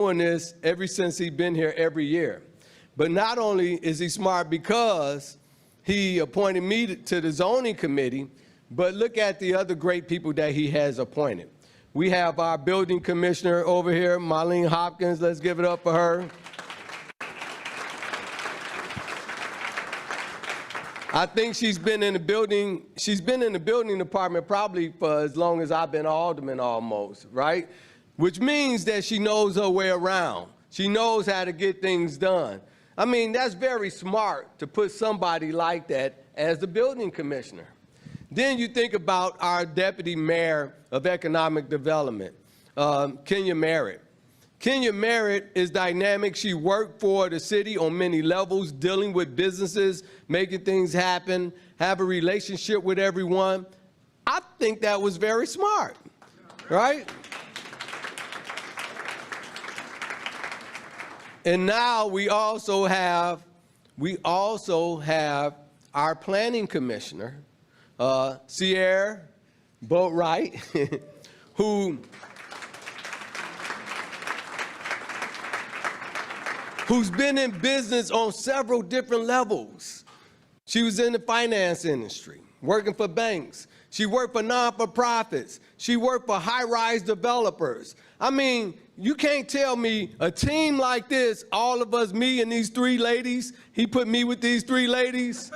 doing this ever since he's been here every year. But not only is he smart because he appointed me to the zoning committee, but look at the other great people that he has appointed. We have our building commissioner over here, Marlene Hopkins. Let's give it up for her. I think she's been in the building department probably for as long as I've been alderman almost, right? Which means that she knows her way around. She knows how to get things done. I mean, that's very smart to put somebody like that as the building commissioner. Then you think about our deputy mayor of economic development, Kenya Merritt. Kenya Merritt is dynamic. She worked for the city on many levels, dealing with businesses, making things happen, have a relationship with everyone. I think that was very smart, right? And now we also have our planning commissioner, Sierra Boatwright, who's been in business on several different levels. She was in the finance industry, working for banks. She worked for non-for-profits. She worked for high-rise developers. I mean, you can't tell me a team like this, all of us, me and these three ladies, he put me with these three ladies,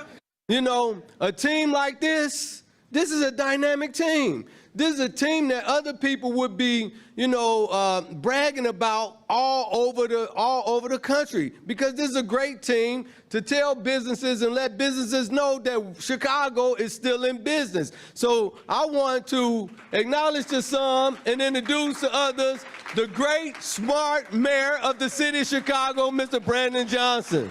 you know, a team like this is a dynamic team. This is a team that other people would be, you know, bragging about all over the country, because this is a great team to tell businesses and let businesses know that Chicago is still in business. So I want to acknowledge to some and introduce to others the great, smart mayor of the city of Chicago, Mr. Brandon Johnson.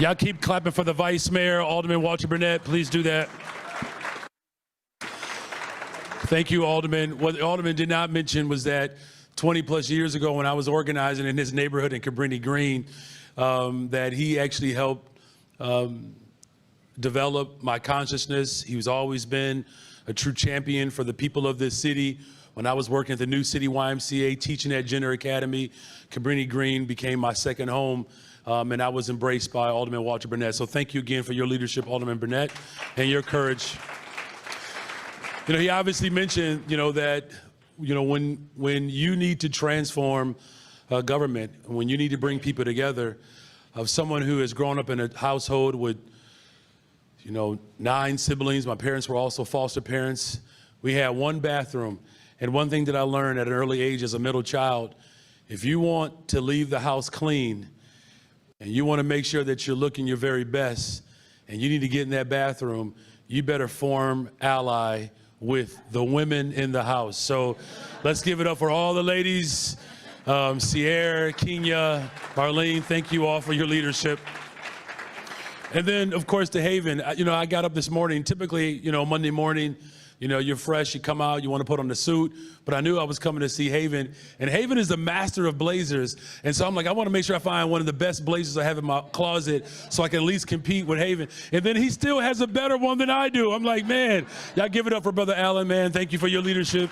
Y'all keep clapping for the Vice Mayor, Alderman Walter Burnett. Please do that. Thank you, Alderman. What the Alderman did not mention was that 20 plus years ago when I was organizing in his neighborhood in Cabrini Green, that he actually helped develop my consciousness. He's always been a true champion for the people of this city. When I was working at the New City YMCA, teaching at Jenner Academy, Cabrini Green became my second home. And I was embraced by Alderman Walter Burnett. So thank you again for your leadership, Alderman Burnett, and your courage. You know, he obviously mentioned, you know, that, you know, when you need to transform government, when you need to bring people together, of someone who has grown up in a household with, you know, 9 siblings. My parents were also foster parents. We had one bathroom. And one thing that I learned at an early age as a middle child, if you want to leave the house clean, and you want to make sure that you're looking your very best, and you need to get in that bathroom, you better form ally with the women in the house. So let's give it up for all the ladies. Sierra, Kenya, Marlene, thank you all for your leadership. And then, of course, to Haven. You know, I got up this morning, typically, you know, Monday morning, you know, you're fresh, you come out, you want to put on the suit, but I knew I was coming to see Haven, and Haven is the master of blazers, and so I'm like, I want to make sure I find one of the best blazers I have in my closet so I can at least compete with Haven, and then he still has a better one than I do. I'm like, man, y'all give it up for Brother Allen, man. Thank you for your leadership.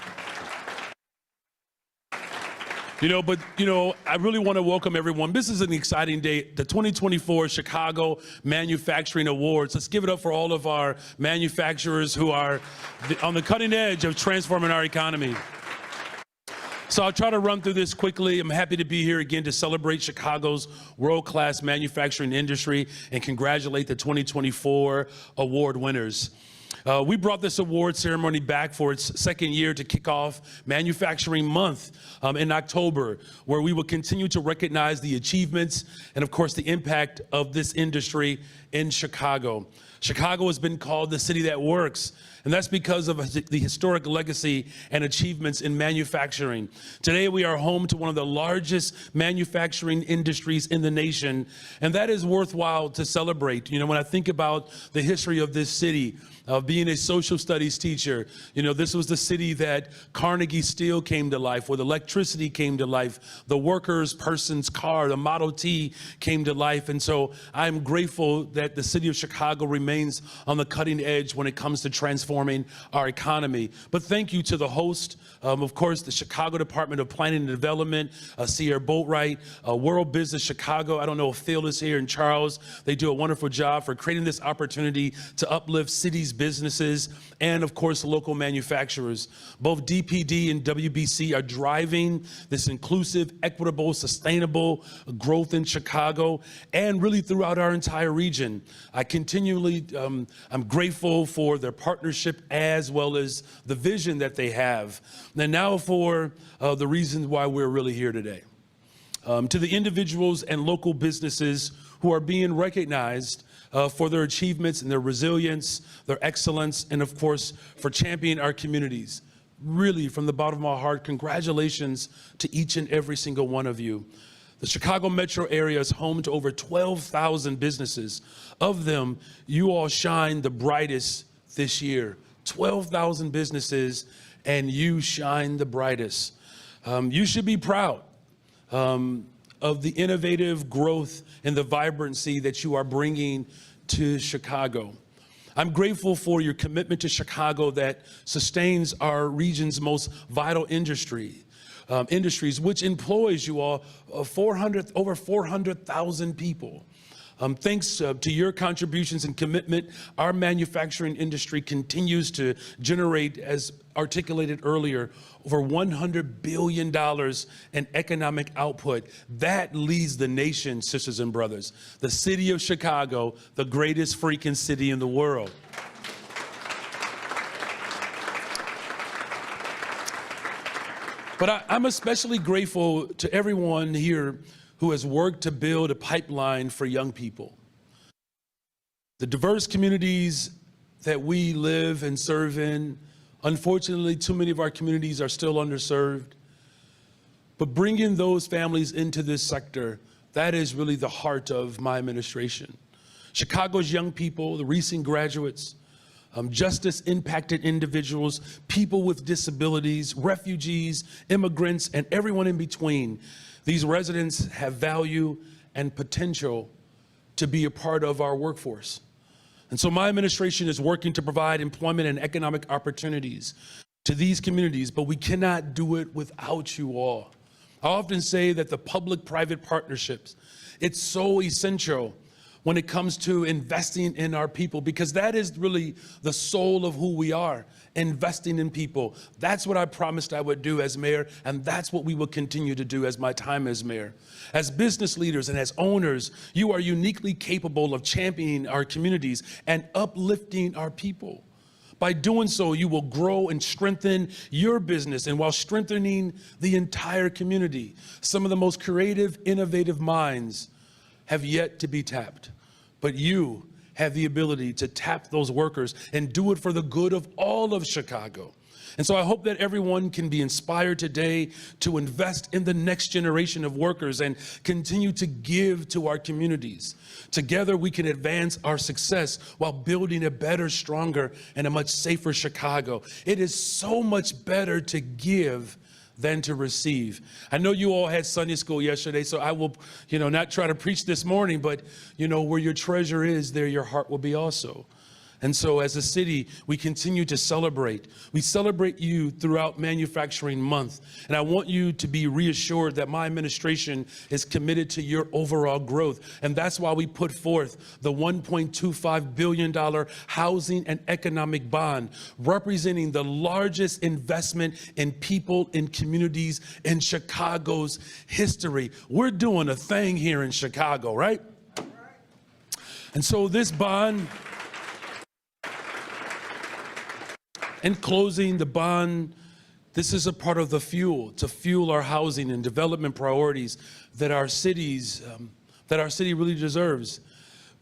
You know, but, you know, I really want to welcome everyone. This is an exciting day, the 2024 Chicago Manufacturing Awards. Let's give it up for all of our manufacturers who are on the cutting edge of transforming our economy. So I'll try to run through this quickly. I'm happy to be here again to celebrate Chicago's world-class manufacturing industry and congratulate the 2024 award winners. We brought this award ceremony back for its second year to kick off Manufacturing Month in October, where we will continue to recognize the achievements and, of course, the impact of this industry in Chicago. Chicago has been called the city that works, and that's because of the historic legacy and achievements in manufacturing. Today, we are home to one of the largest manufacturing industries in the nation, and that is worthwhile to celebrate. You know, when I think about the history of this city, being a social studies teacher. You know, this was the city that Carnegie Steel came to life, where the electricity came to life, the workers' person's car, the Model T came to life. And so I'm grateful that the city of Chicago remains on the cutting edge when it comes to transforming our economy. But thank you to the host, of course, the Chicago Department of Planning and Development, Sierra Boatwright, World Business Chicago. I don't know if Phil is here, and Charles. They do a wonderful job for creating this opportunity to uplift cities, businesses, and of course, local manufacturers. Both DPD and WBC are driving this inclusive, equitable, sustainable growth in Chicago and really throughout our entire region. I continually, I'm grateful for their partnership as well as the vision that they have. And now for the reasons why we're really here today. To the individuals and local businesses who are being recognized for their achievements and their resilience, their excellence, and of course, for championing our communities. Really, from the bottom of my heart, congratulations to each and every single one of you. The Chicago metro area is home to over 12,000 businesses. Of them, you all shine the brightest this year. 12,000 businesses, and you shine the brightest. You should be proud of the innovative growth and the vibrancy that you are bringing to Chicago. I'm grateful for your commitment to Chicago that sustains our region's most vital industries, which employs you all over 400,000 people. Thanks to your contributions and commitment, our manufacturing industry continues to generate, as articulated earlier, over $100 billion in economic output. That leads the nation, sisters and brothers. The city of Chicago, the greatest freaking city in the world. But I'm especially grateful to everyone here who has worked to build a pipeline for young people. The diverse communities that we live and serve in, unfortunately, too many of our communities are still underserved. But bringing those families into this sector, that is really the heart of my administration. Chicago's young people, the recent graduates, justice-impacted individuals, people with disabilities, refugees, immigrants, and everyone in between. These residents have value and potential to be a part of our workforce. And so my administration is working to provide employment and economic opportunities to these communities, but we cannot do it without you all. I often say that the public-private partnerships, it's so essential when it comes to investing in our people, because that is really the soul of who we are, investing in people. That's what I promised I would do as mayor, and that's what we will continue to do as my time as mayor. As business leaders and as owners, you are uniquely capable of championing our communities and uplifting our people. By doing so, you will grow and strengthen your business, and while strengthening the entire community. Some of the most creative, innovative minds have yet to be tapped. But you have the ability to tap those workers and do it for the good of all of Chicago. And so I hope that everyone can be inspired today to invest in the next generation of workers and continue to give to our communities. Together we can advance our success while building a better, stronger, and a much safer Chicago. It is so much better to give than to receive. I know you all had Sunday school yesterday, so I will, not try to preach this morning, but, where your treasure is, there your heart will be also. And so as a city, we continue to celebrate. We celebrate you throughout Manufacturing Month. And I want you to be reassured that my administration is committed to your overall growth. And that's why we put forth the $1.25 billion housing and economic bond, representing the largest investment in people and communities in Chicago's history. We're doing a thing here in Chicago, right? And so this bond, in closing, the bond, this is a part of the fuel to fuel our housing and development priorities that our city really deserves.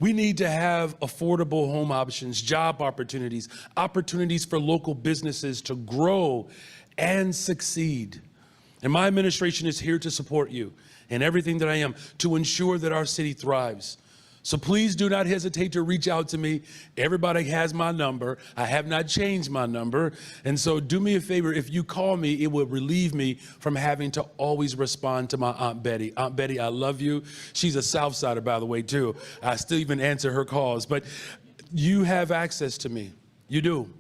We need to have affordable home options, job opportunities, opportunities for local businesses to grow and succeed. And my administration is here to support you in everything that I am to ensure that our city thrives. So please do not hesitate to reach out to me. Everybody has my number. I have not changed my number. And so do me a favor, if you call me, it will relieve me from having to always respond to my Aunt Betty. Aunt Betty, I love you. She's a Southsider, by the way, too. I still even answer her calls. But you have access to me. You do.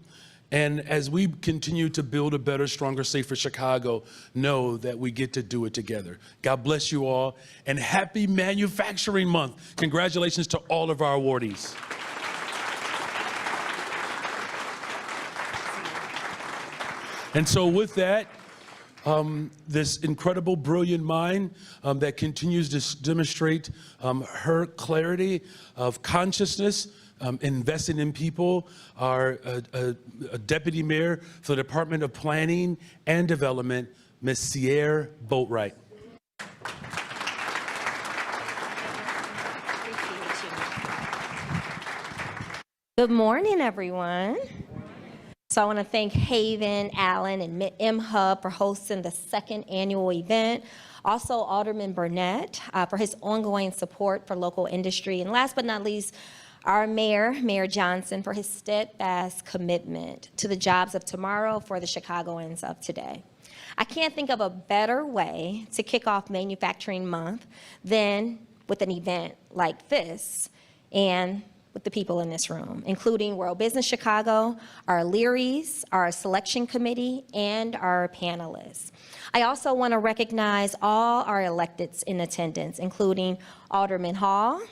And as we continue to build a better, stronger, safer Chicago, know that we get to do it together. God bless you all, and happy Manufacturing Month. Congratulations to all of our awardees. And so with that, this incredible, brilliant mind that continues to demonstrate her clarity of consciousness, investing in people, our Deputy Mayor for the Department of Planning and Development, Ms. Sierra Boatwright. Good morning, everyone. So I want to thank Haven, Allen, and M-Hub for hosting the second annual event. Also, Alderman Burnett for his ongoing support for local industry. And last but not least, our mayor, Mayor Johnson, for his steadfast commitment to the jobs of tomorrow for the Chicagoans of today. I can't think of a better way to kick off Manufacturing Month than with an event like this and with the people in this room, including World Business Chicago, our Learys, our selection committee, and our panelists. I also want to recognize all our electeds in attendance, including Alderman Hall,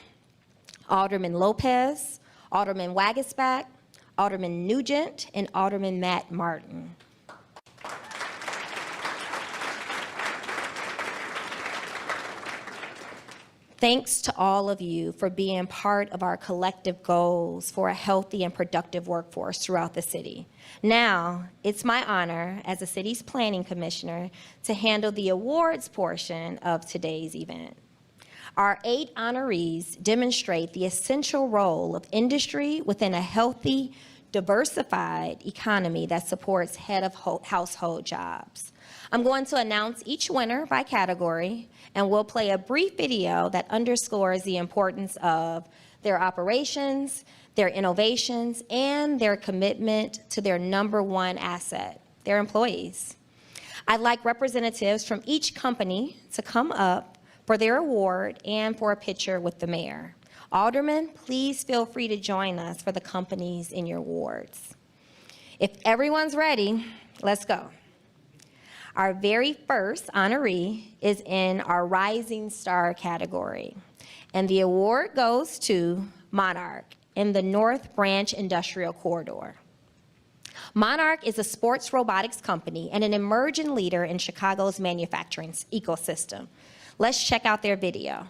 Alderman Lopez, Alderman Wagisback, Alderman Nugent, and Alderman Matt Martin. Thanks to all of you for being part of our collective goals for a healthy and productive workforce throughout the city. Now, it's my honor as the city's planning commissioner to handle the awards portion of today's event. Our 8 honorees demonstrate the essential role of industry within a healthy, diversified economy that supports head of household jobs. I'm going to announce each winner by category, and we'll play a brief video that underscores the importance of their operations, their innovations, and their commitment to their #1 asset, their employees. I'd like representatives from each company to come up for their award and for a picture with the mayor. Aldermen, please feel free to join us for the companies in your wards. If everyone's ready, let's go. Our very first honoree is in our Rising Star category, and the award goes to Monarch in the North Branch Industrial Corridor. Monarch is a sports robotics company and an emerging leader in Chicago's manufacturing ecosystem. Let's check out their video.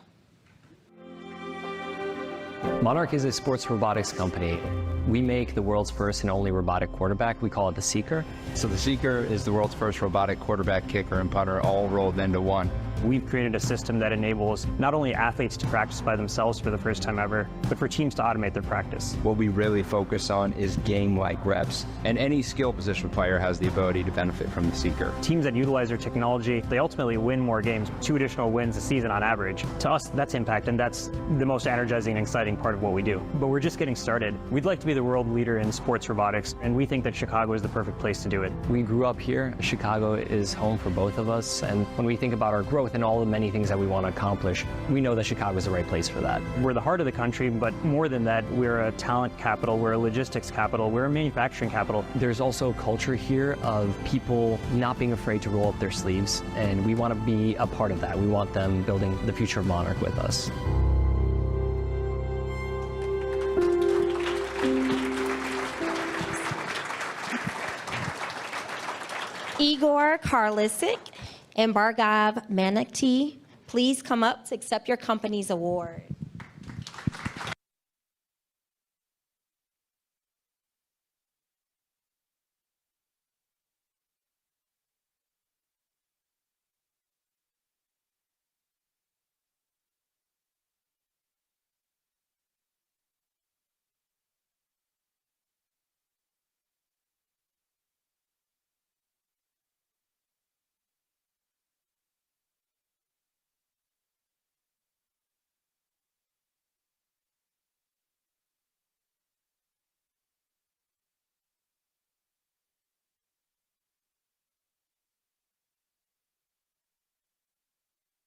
Monarch is a sports robotics company. We make the world's first and only robotic quarterback. We call it the Seeker. So the Seeker is the world's first robotic quarterback, kicker, and punter all rolled into one. We've created a system that enables not only athletes to practice by themselves for the first time ever, but for teams to automate their practice. What we really focus on is game-like reps, and any skill position player has the ability to benefit from the Seeker. Teams that utilize our technology, they ultimately win more games, 2 additional wins a season on average. To us, that's impact, and that's the most energizing and exciting part of what we do. But we're just getting started. We'd like to be the world leader in sports robotics, and we think that Chicago is the perfect place to do it. We grew up here. Chicago is home for both of us, and when we think about our growth and all the many things that we want to accomplish, we know that Chicago is the right place for that. We're the heart of the country, but more than that, we're a talent capital, we're a logistics capital, we're a manufacturing capital. There's also a culture here of people not being afraid to roll up their sleeves, and we want to be a part of that. We want them building the future of Monarch with us. Igor Karlisik and Bhargav Manakti, please come up to accept your company's award.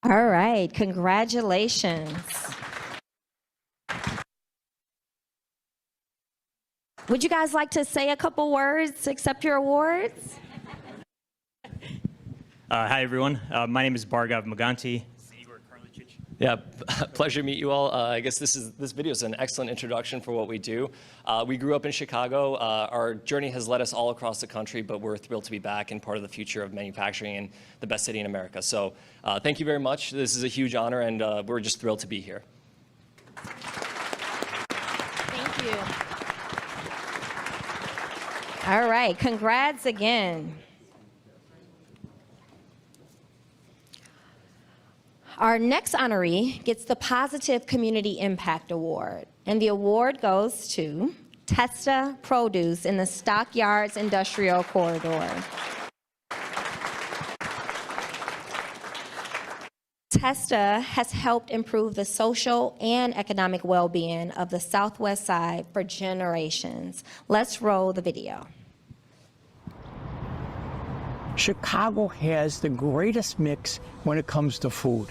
All right, congratulations. Would you guys like to say a couple words to accept your awards? Hi, everyone. My name is Bhargav Maganti. Yeah, pleasure to meet you all. I guess this video is an excellent introduction for what we do. We grew up in Chicago. Our journey has led us all across the country, but we're thrilled to be back and part of the future of manufacturing in the best city in America. So thank you very much. This is a huge honor, and we're just thrilled to be here. Thank you. All right, congrats again. Our next honoree gets the Positive Community Impact Award, and the award goes to Testa Produce in the Stockyards Industrial Corridor. Testa has helped improve the social and economic well-being of the Southwest Side for generations. Let's roll the video. Chicago has the greatest mix when it comes to food.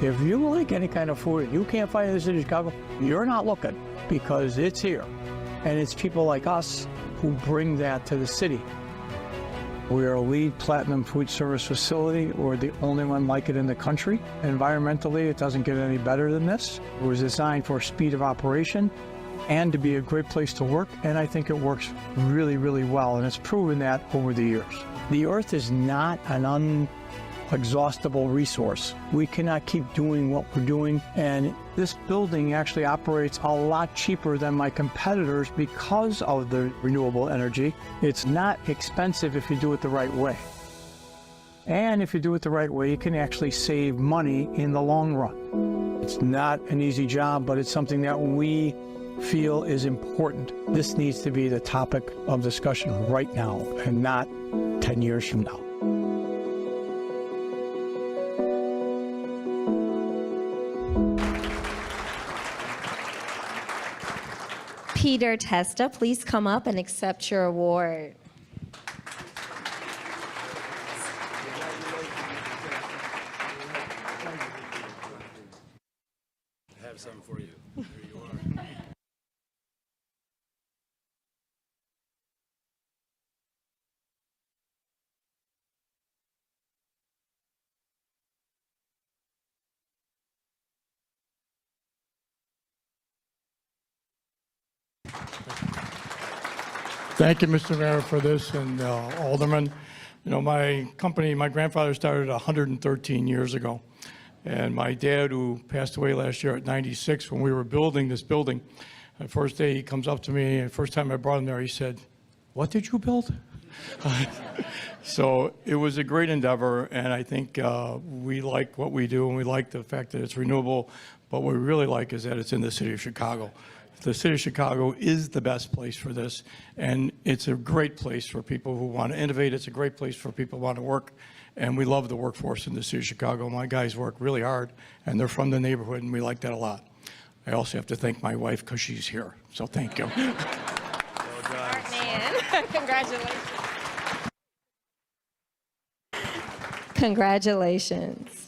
If you like any kind of food and you can't find it in the city of Chicago, you're not looking, because it's here. And it's people like us who bring that to the city. We are a LEED Platinum food service facility. We're the only one like it in the country. Environmentally, it doesn't get any better than this. It was designed for speed of operation and to be a great place to work, and I think it works really, really well, and it's proven that over the years. The earth is not an unexhaustible resource. We cannot keep doing what we're doing, and this building actually operates a lot cheaper than my competitors because of the renewable energy. It's not expensive if you do it the right way. And if you do it the right way, you can actually save money in the long run. It's not an easy job, but it's something that we feel is important. This needs to be the topic of discussion right now and not 10 years from now. Peter Testa, please come up and accept your award. I have something for you. Here you are. Thank you, Mr. Mayor, for this, and Alderman. You know, my company, my grandfather started 113 years ago, and my dad, who passed away last year at 96, when we were building this building, the first day he comes up to me, and the first time I brought him there, he said, "What did you build?" So it was a great endeavor, and I think we like what we do, and we like the fact that it's renewable, but what we really like is that it's in the city of Chicago. The city of Chicago is the best place for this, and it's a great place for people who want to innovate. It's a great place for people who want to work, and we love the workforce in the city of Chicago. My guys work really hard, and they're from the neighborhood, and we like that a lot. I also have to thank my wife because she's here, so thank you. Smart man. Congratulations. Congratulations.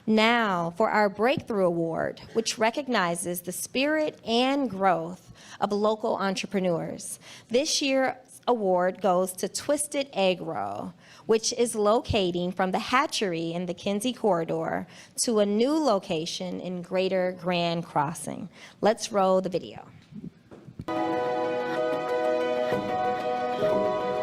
Now for our Breakthrough Award, which recognizes the spirit and growth of local entrepreneurs. This year's award goes to Twisted Egg Roll, which is locating from the hatchery in the Kinsey Corridor to a new location in Greater Grand Crossing. Let's roll the video.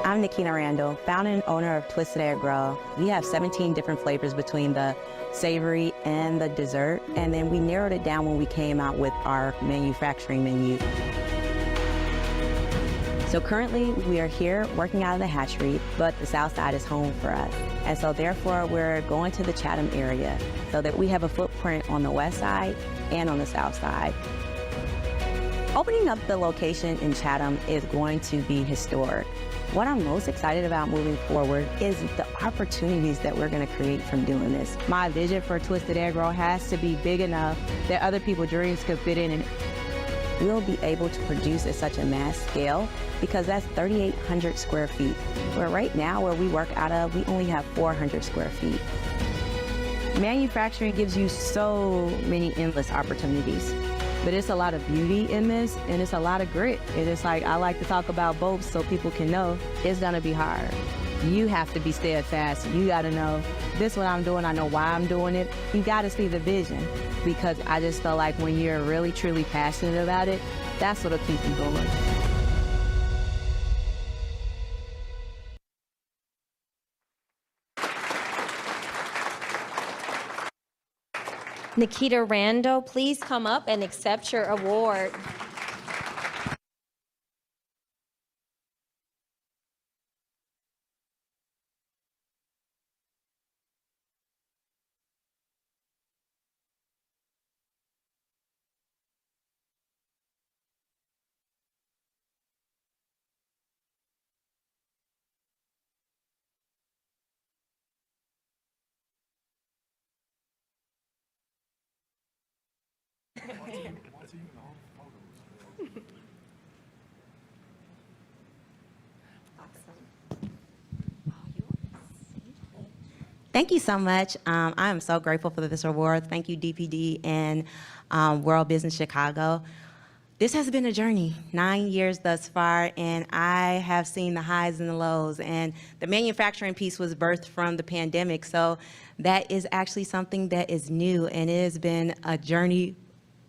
I'm Nikina Randall, founder and owner of Twisted Egg Roll. We have 17 different flavors between the savory and the dessert, and then we narrowed it down when we came out with our manufacturing menu. So currently we are here working out of the hatchery, but the South Side is home for us. And so therefore we're going to the Chatham area so that we have a footprint on the West Side and on the South Side. Opening up the location in Chatham is going to be historic. What I'm most excited about moving forward is the opportunities that we're going to create from doing this. My vision for Twisted Egg Roll has to be big enough that other people's dreams could fit in, and we'll be able to produce at such a mass scale because that's 3,800 square feet. Where right now, where we work out of, we only have 400 square feet. Manufacturing gives you so many endless opportunities, but it's a lot of beauty in this, and it's a lot of grit. And it's like, I like to talk about both so people can know it's gonna be hard. You have to be steadfast. You gotta know, this is what I'm doing, I know why I'm doing it. You gotta see the vision, because I just feel like when you're really, truly passionate about it, that's what'll keep you going. Nikita Rando, please come up and accept your award. Thank you so much. I am so grateful for this award. Thank you, DPD and World Business Chicago. This has been a journey, 9 years thus far, and I have seen the highs and the lows. And the manufacturing piece was birthed from the pandemic, so that is actually something that is new, and it has been a journey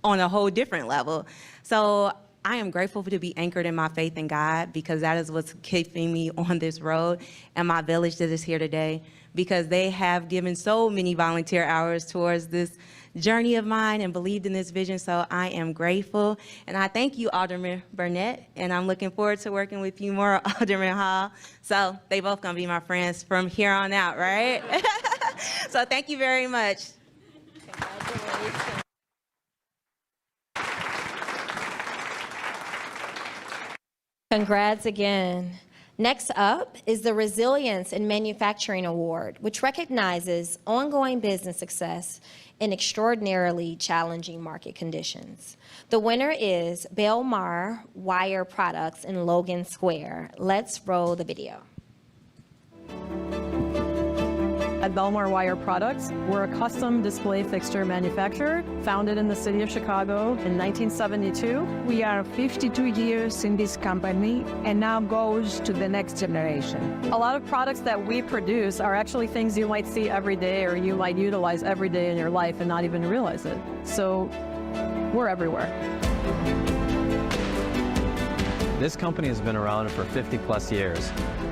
on a whole different level. So I am grateful to be anchored in my faith in God, because that is what's keeping me on this road, and my village that is here today, because they have given so many volunteer hours towards this journey of mine and believed in this vision. So I am grateful, and I thank you, Alderman Burnett, and I'm looking forward to working with you more, Alderman Hall. So they both gonna be my friends from here on out, right? So thank you very much. Congratulations. Congrats again. Next up is the Resilience in Manufacturing Award, which recognizes ongoing business success in extraordinarily challenging market conditions. The winner is Belmar Wire Products in Logan Square. Let's roll the video. At Belmar Wire Products, we're a custom display fixture manufacturer founded in the city of Chicago in 1972. We are 52 years in this company and now goes to the next generation. A lot of products that we produce are actually things you might see every day or you might utilize every day in your life and not even realize it. So we're everywhere. This company has been around for 50 plus years.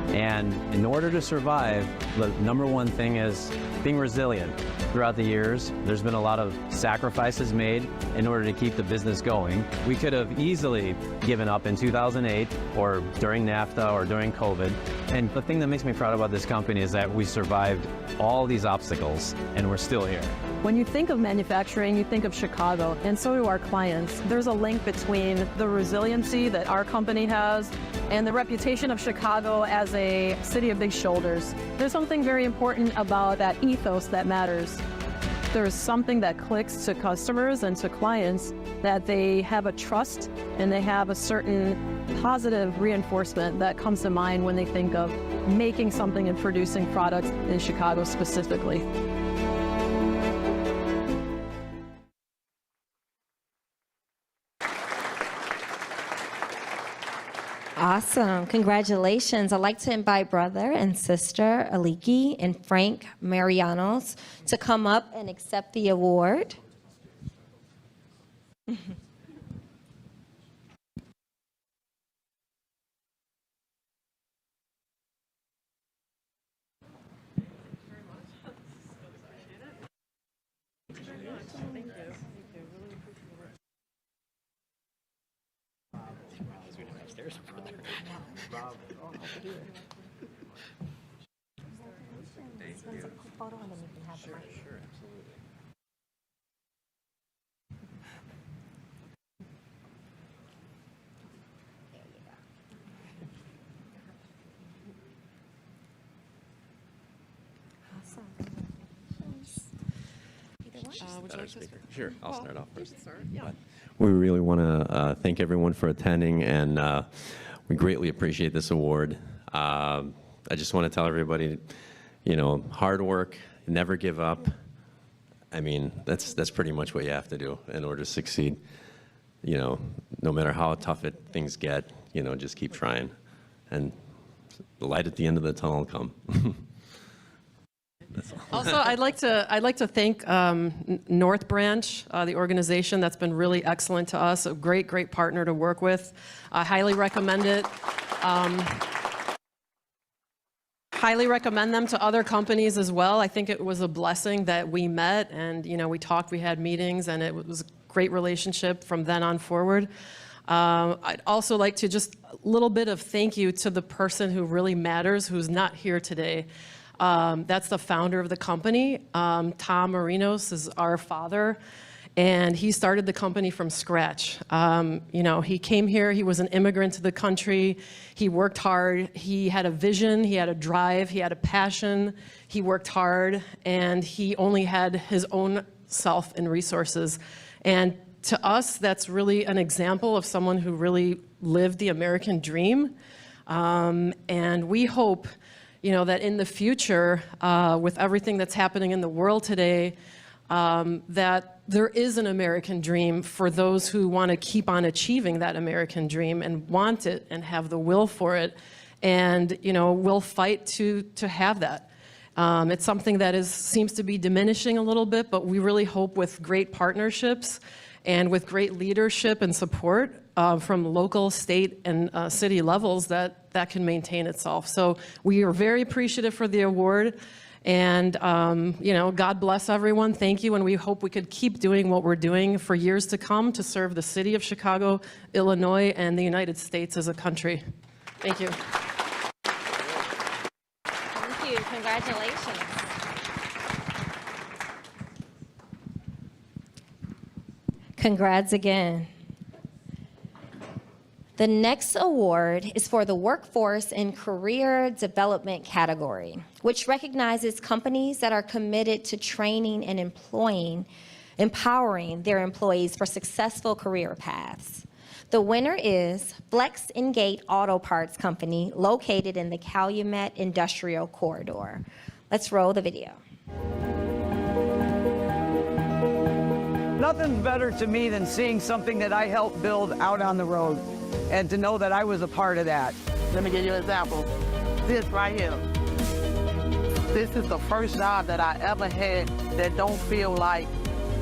And in order to survive, the number one thing is being resilient. Throughout the years, there's been a lot of sacrifices made in order to keep the business going. We could have easily given up in 2008 or during NAFTA or during COVID. And the thing that makes me proud about this company is that we survived all these obstacles and we're still here. When you think of manufacturing, you think of Chicago, and so do our clients. There's a link between the resiliency that our company has and the reputation of Chicago as a city of big shoulders. There's something very important about that ethos that matters. There's something that clicks to customers and to clients, that they have a trust and they have a certain positive reinforcement that comes to mind when they think of making something and producing products in Chicago specifically. Awesome. Congratulations. I'd like to invite brother and sister Aliki and Frank Marianos to come up and accept the award. Sure, I'll start off first. We really want to thank everyone for attending, and we greatly appreciate this award. I just want to tell everybody, you know, hard work, never give up, I mean, that's pretty much what you have to do in order to succeed. You know, no matter how tough things get, you know, just keep trying, and the light at the end of the tunnel will come. Also, I'd like to thank North Branch, the organization that's been really excellent to us, a great partner to work with. I highly recommend it. Highly recommend them to other companies as well. I think it was a blessing that we met and, you know, we talked, we had meetings, and it was a great relationship from then on forward. I'd also like to just a little bit of thank you to the person who really matters, who's not here today. That's the founder of the company. Tom Marinos is our father, and he started the company from scratch. You know, he came here, he was an immigrant to the country, he worked hard, he had a vision, he had a drive, he had a passion, he worked hard, and he only had his own self and resources. And to us, that's really an example of someone who really lived the American dream. And we hope, you know, that in the future, with everything that's happening in the world today, that there is an American dream for those who want to keep on achieving that American dream and want it and have the will for it, and, you know, will fight to have that. It's something that seems to be diminishing a little bit, but we really hope with great partnerships and with great leadership and support from local, state, and city levels that can maintain itself. So we are very appreciative for the award, and you know, God bless everyone. Thank you, and we hope we could keep doing what we're doing for years to come to serve the city of Chicago, Illinois, and the United States as a country. Thank you. Thank you. Congratulations. Congrats again. The next award is for the Workforce and Career Development category, which recognizes companies that are committed to training and empowering their employees for successful career paths. The winner is Flex & Gate Auto Parts Company, located in the Calumet Industrial Corridor. Let's roll the video. Nothing's better to me than seeing something that I helped build out on the road, and to know that I was a part of that. Let me give you an example. This right here. This is the first job that I ever had that don't feel like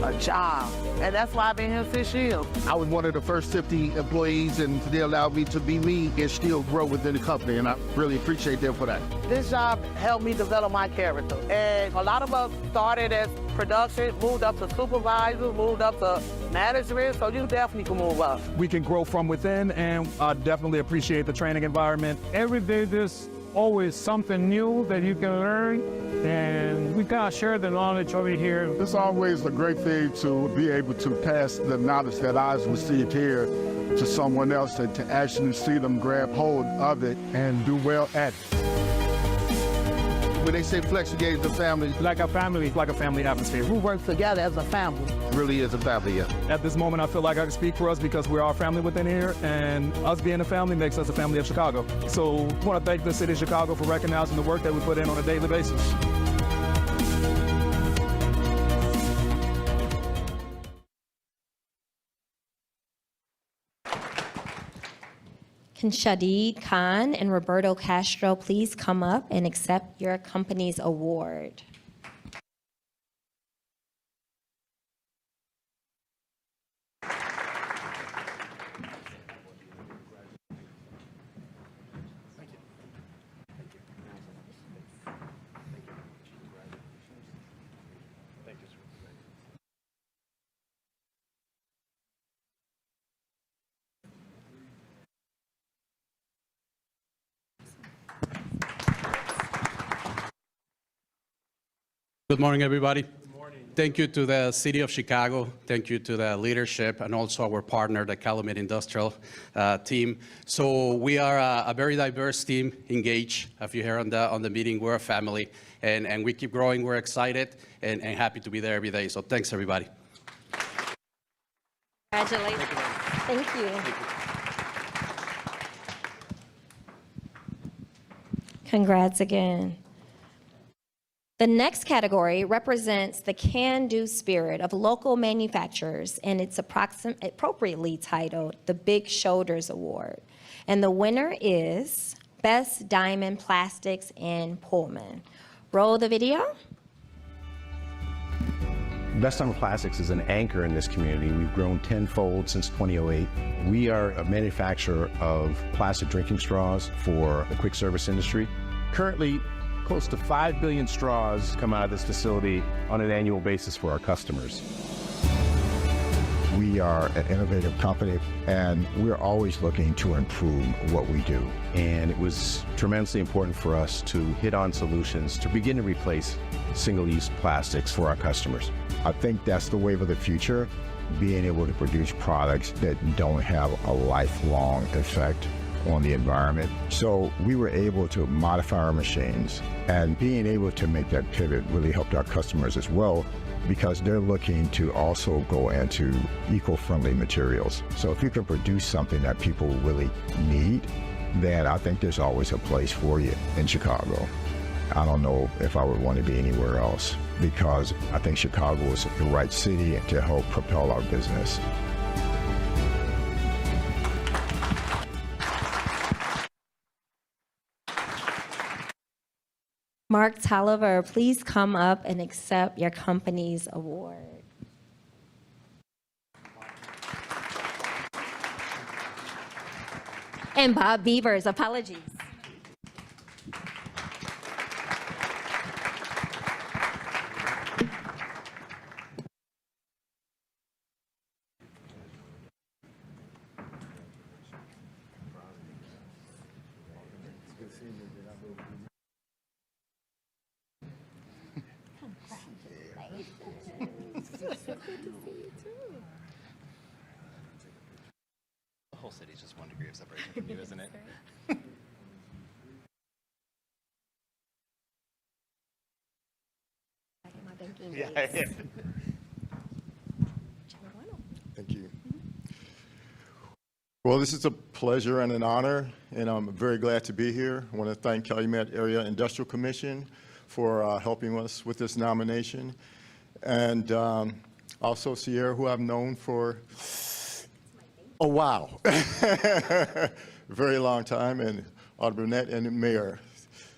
a job. And that's why I've been here 6 years. I was one of the first 50 employees, and they allowed me to be me and still grow within the company, and I really appreciate them for that. This job helped me develop my character. And a lot of us started as production, moved up to supervisor, moved up to management, so you definitely can move up. We can grow from within, and I definitely appreciate the training environment. Every day there's always something new that you can learn, and we kind of share the knowledge over here. It's always a great thing to be able to pass the knowledge that I've received here to someone else, and to actually see them grab hold of it and do well at it. When they say Flex & Gate is a family, like a family atmosphere. We work together as a family. Really is a family, yeah. At this moment, I feel like I can speak for us because we're all family within here, and us being a family makes us a family of Chicago. So I want to thank the city of Chicago for recognizing the work that we put in on a daily basis. Can Shadid Khan and Roberto Castro please come up and accept your company's award? Good morning, everybody. Good morning. Thank you to the City of Chicago. Thank you to the leadership and also our partner, the Calumet Industrial team. So we are a very diverse team, engaged. If you hear on the meeting, we're a family, and we keep growing. We're excited and happy to be there every day. So thanks, everybody. Congratulations. Thank you. Congrats again. The next category represents the can-do spirit of local manufacturers, and it's appropriately titled the Big Shoulders Award. And the winner is Best Diamond Plastics in Pullman. Roll the video. Best Diamond Plastics is an anchor in this community. We've grown tenfold since 2008. We are a manufacturer of plastic drinking straws for the quick service industry. Currently, close to 5 billion straws come out of this facility on an annual basis for our customers. We are an innovative company, and we're always looking to improve what we do. And it was tremendously important for us to hit on solutions to begin to replace single-use plastics for our customers. I think that's the wave of the future, being able to produce products that don't have a lifelong effect on the environment. So we were able to modify our machines, and being able to make that pivot really helped our customers as well, because they're looking to also go into eco-friendly materials. So if you can produce something that people really need, then I think there's always a place for you in Chicago. I don't know if I would want to be anywhere else, because I think Chicago is the right city to help propel our business. Mark Tolliver, please come up and accept your company's award. And Bob Beavers, apologies. The whole city's just 1 degree of separation from you, isn't it? Yeah. Thank you. Well, this is a pleasure and an honor, and I'm very glad to be here. I want to thank Calumet Area Industrial Commission for helping us with this nomination, and also Sierra, who I've known for a while, very long time, and Auditor Burnett and the Mayor.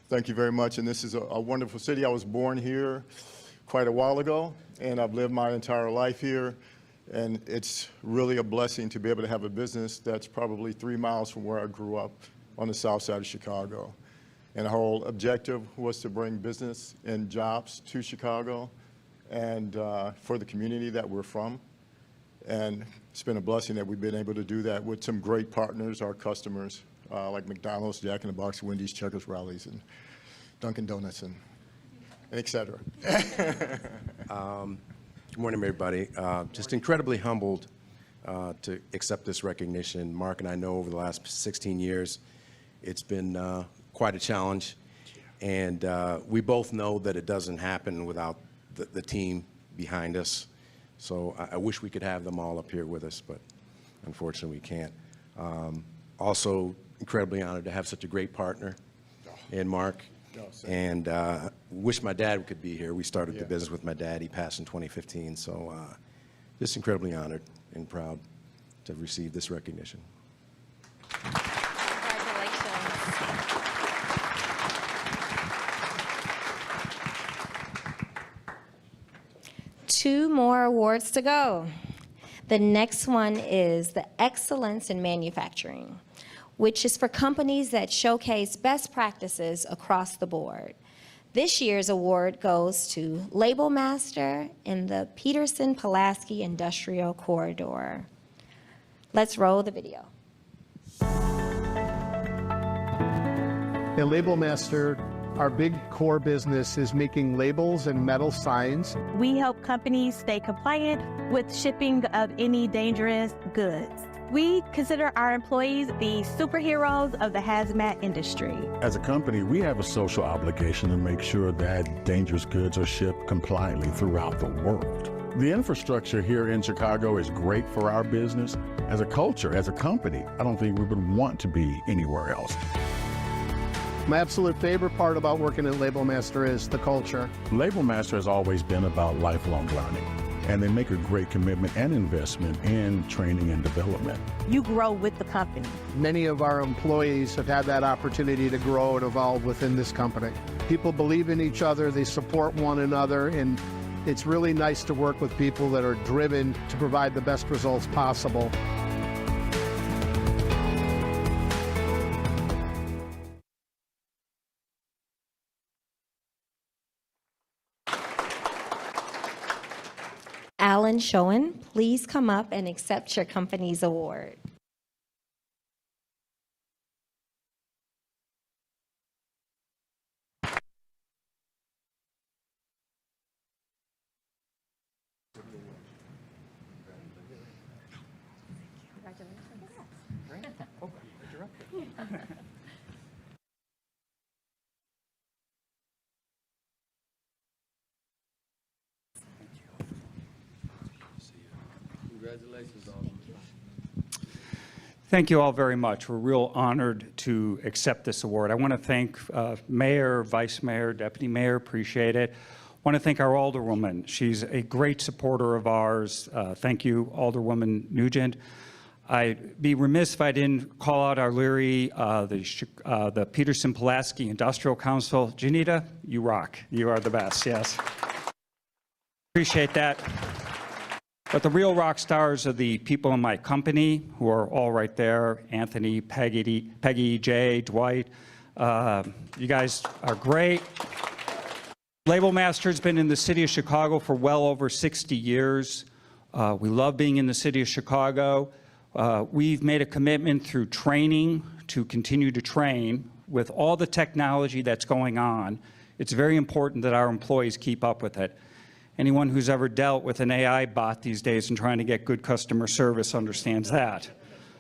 Thank you very much, and this is a wonderful city. I was born here quite a while ago, and I've lived my entire life here, and it's really a blessing to be able to have a business that's probably 3 miles from where I grew up on the south side of Chicago. And the whole objective was to bring business and jobs to Chicago and for the community that we're from. And it's been a blessing that we've been able to do that with some great partners, our customers, like McDonald's, Jack in the Box, Wendy's, Checkers, Rally's, and Dunkin' Donuts, and et cetera. Good morning, everybody. Just incredibly humbled to accept this recognition. Mark and I know over the last 16 years, it's been quite a challenge. And we both know that it doesn't happen without the team behind us. So I wish we could have them all up here with us, but unfortunately we can't. Also incredibly honored to have such a great partner in Mark. And wish my dad could be here. We started the business with my dad. He passed in 2015. So just incredibly honored and proud to have received this recognition. Two more awards to go. The next one is the Excellence in Manufacturing, which is for companies that showcase best practices across the board. This year's award goes to Label Master in the Peterson-Pulaski Industrial Corridor. Let's roll the video. At Label Master, our big core business is making labels and metal signs. We help companies stay compliant with shipping of any dangerous goods. We consider our employees the superheroes of the hazmat industry. As a company, we have a social obligation to make sure that dangerous goods are shipped compliantly throughout the world. The infrastructure here in Chicago is great for our business. As a culture, as a company, I don't think we would want to be anywhere else. My absolute favorite part about working at Label Master is the culture. Label Master has always been about lifelong learning, and they make a great commitment and investment in training and development. You grow with the company. Many of our employees have had that opportunity to grow and evolve within this company. People believe in each other, they support one another, and it's really nice to work with people that are driven to provide the best results possible. Alan Schoen, please come up and accept your company's award. Congratulations, Thank you all very much. We're real honored to accept this award. I want to thank Mayor, Vice Mayor, Deputy Mayor, appreciate it. I want to thank our Alderwoman. She's a great supporter of ours. Thank you, Alderwoman Nugent. I'd be remiss if I didn't call out our Leary, the Peterson-Pulaski Industrial Council. Janita, you rock. You are the best, yes. Appreciate that. But the real rock stars are the people in my company who are all right there. Anthony, Peggy, Jay, Dwight. You guys are great. Label Master's been in the city of Chicago for well over 60 years. We love being in the city of Chicago. We've made a commitment through training to continue to train. With all the technology that's going on, it's very important that our employees keep up with it. Anyone who's ever dealt with an AI bot these days and trying to get good customer service understands that.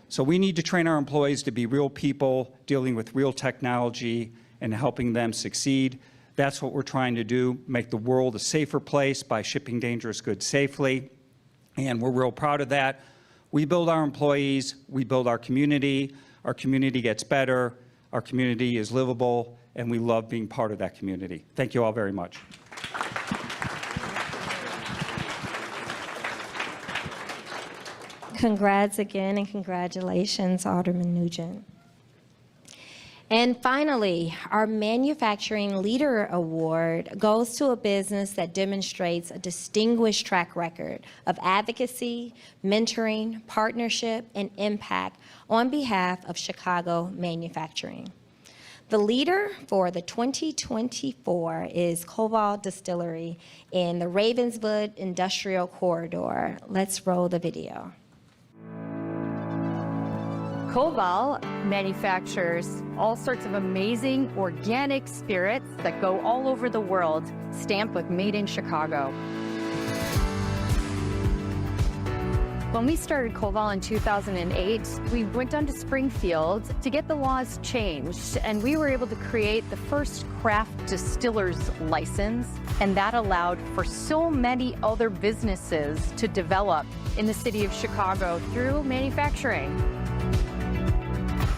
So we need to train our employees to be real people dealing with real technology and helping them succeed. That's what we're trying to do, make the world a safer place by shipping dangerous goods safely. And we're real proud of that. We build our employees, we build our community gets better, our community is livable, and we love being part of that community. Thank you all very much. Congrats again and congratulations, Alderman Nugent. And finally, our Manufacturing Leader Award goes to a business that demonstrates a distinguished track record of advocacy, mentoring, partnership, and impact on behalf of Chicago manufacturing. The leader for the 2024 is Koval Distillery in the Ravenswood Industrial Corridor. Let's roll the video. Koval manufactures all sorts of amazing organic spirits that go all over the world, stamped with Made in Chicago. When we started Koval in 2008, we went down to Springfield to get the laws changed, and we were able to create the first craft distiller's license, and that allowed for so many other businesses to develop in the city of Chicago through manufacturing.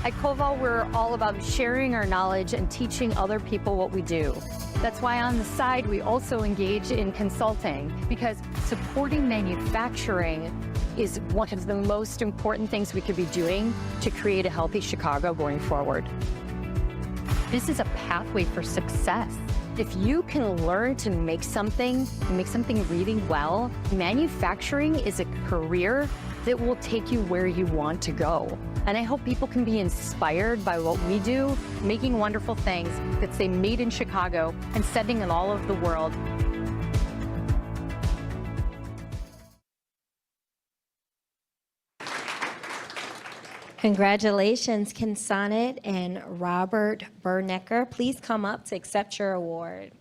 At Koval, we're all about sharing our knowledge and teaching other people what we do. That's why on the side, we also engage in consulting, because supporting manufacturing is one of the most important things we could be doing to create a healthy Chicago going forward. This is a pathway for success. If you can learn to make something really well, manufacturing is a career that will take you where you want to go. And I hope people can be inspired by what we do, making wonderful things that say made in Chicago and sending it all over the world. Congratulations, Ken Sonnet and Robert Bernecker. Please come up to accept your award.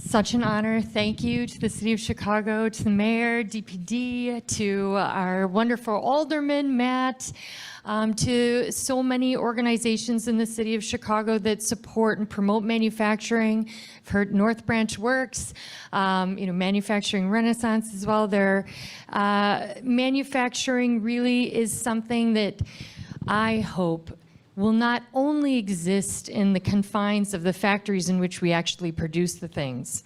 Such an honor. Thank you to the City of Chicago, to the mayor, DPD, to our wonderful alderman, Matt, to so many organizations in the City of Chicago that support and promote manufacturing. I've heard North Branch Works, Manufacturing Renaissance as well. Manufacturing really is something that I hope will not only exist in the confines of the factories in which we actually produce the things,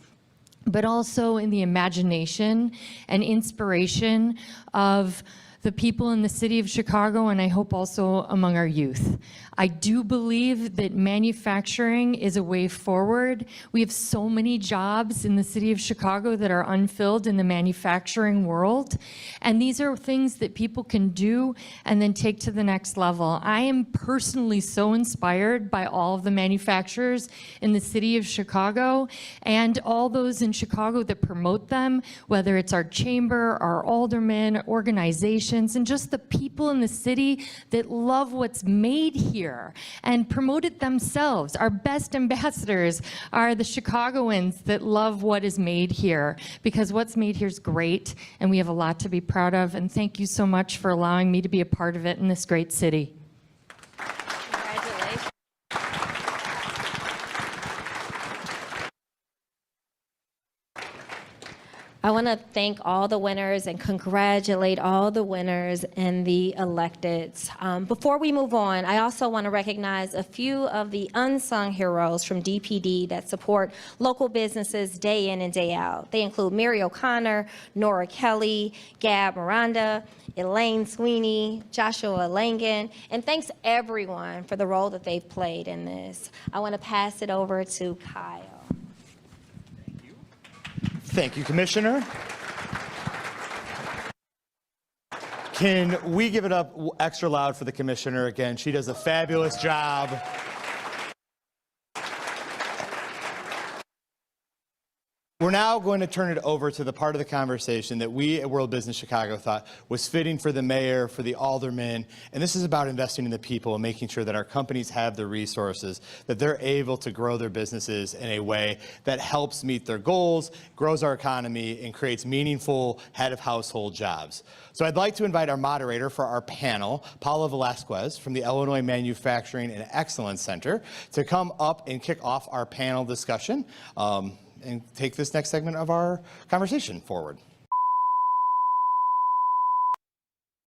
but also in the imagination and inspiration of the people in the city of Chicago, and I hope also among our youth. I do believe that manufacturing is a way forward. We have so many jobs in the city of Chicago that are unfilled in the manufacturing world, and these are things that people can do and then take to the next level. I am personally so inspired by all of the manufacturers in the city of Chicago and all those in Chicago that promote them, whether it's our chamber, our aldermen, organizations, and just the people in the city that love what's made here and promote it themselves. Our best ambassadors are the Chicagoans that love what is made here, because what's made here is great, and we have a lot to be proud of. And thank you so much for allowing me to be a part of it in this great city. Congratulations. I want to thank all the winners and congratulate all the winners and the electeds. Before we move on, I also want to recognize a few of the unsung heroes from DPD that support local businesses day in and day out. They include Mary O'Connor, Nora Kelly, Gab Miranda, Elaine Sweeney, Joshua Langan, and thanks everyone for the role that they've played in this. I want to pass it over to Kyle. Thank you, Commissioner. Can we give it up extra loud for the Commissioner again? She does a fabulous job. We're now going to turn it over to the part of the conversation that we at World Business Chicago thought was fitting for the mayor, for the aldermen, and this is about investing in the people and making sure that our companies have the resources, that they're able to grow their businesses in a way that helps meet their goals, grows our economy, and creates meaningful head of household jobs. So I'd like to invite our moderator for our panel, Paula Velasquez from the Illinois Manufacturing and Excellence Center, to come up and kick off our panel discussion. And take this next segment of our conversation forward.